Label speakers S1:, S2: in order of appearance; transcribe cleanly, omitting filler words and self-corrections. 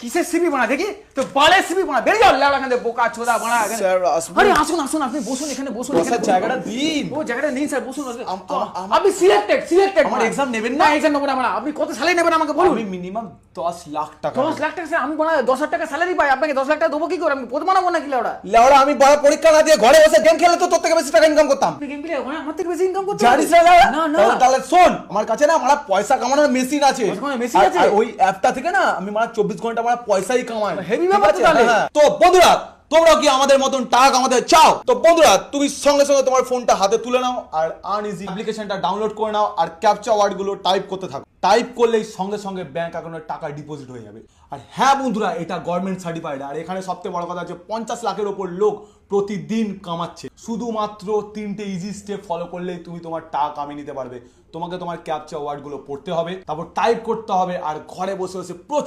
S1: কিসের সিবি বানা দেখি তো বালের সিবি বানা বেরিয়ে যাও লেওড়া এখান থেকে বোকা চোদা বানা
S2: স্যার আসুন।
S1: আরে আসুন আসুন আপনি বসুন এখানে বসুন
S2: বসার জায়গাটা দিন।
S1: ও জায়গাটা নেই স্যার বসুন আপনি সিলেক্টেড
S2: আমার exam নেবেন না?
S1: এক্সাম নেবেন না আপনি কত স্যালারি নেবেন আমাকে বলুন
S2: আমি মিনিমাম 10 লাখ টাকা
S1: 10 লাখ টাকা স্যার আমি বানা 10,000 টাকা স্যালারি পাই আপনাকে 10 লাখ টাকা দেবো কি করে আমি পদ বানাবো নাকি লেওড়া
S2: লেওড়া আমি বড় পরীক্ষা না দিয়ে ঘরে বসে গেম খেলে তো তোর থেকে বেশি টাকা ইনকাম করতাম।
S1: আপনি গেম প্লে ওখানে আমার থেকে বেশি ইনকাম করতে
S2: জানিস না লেওড়া?
S1: না না
S2: তাহলে শোন আমার কাছে না আমার পয়সা কামানোর মেশিন আছে।
S1: পয়সা কামানোর machine আছে?
S2: আর ওই অ্যাপটা থেকে না আমি মানে 24 ঘন্টা আমার পয়সাই কামাই।
S1: হেভি ব্যাপার তো তাহলে।
S2: হ্যাঁ। তো বন্ধুরা তোমরা কি আমাদের মতন টাকা কামাতে চাও? তো বন্ধুরা তুমি সঙ্গে সঙ্গে তোমার ফোনটা হাতে তুলে নাও আর আনইজি অ্যাপ্লিকেশনটা ডাউনলোড করে নাও আর ক্যাপচা ওয়ার্ড গুলো টাইপ করতে থাকো। টাইপ করলেই সঙ্গে সঙ্গে ব্যাংক অ্যাকাউন্টে টাকা ডিপোজিট হয়ে যাবে। আর হ্যাঁ বন্ধুরা এটা গভর্নমেন্ট সার্টিফাইড। আর এখানে সবথেকে বড় কথা হচ্ছে 50 লাখের ওপর লোক প্রতিদিন কামাচ্ছে। শুধুমাত্র 3টে ইজি স্টেপ ফলো করলেই তুমি তোমার টাকা কামিয়ে নিতে পারবে। তোমাকে তোমার ক্যাপচা ওয়ার্ড গুলো পড়তে হবে, তারপর টাইপ করতে হবে আর ঘরে বসে বসে প্রচুর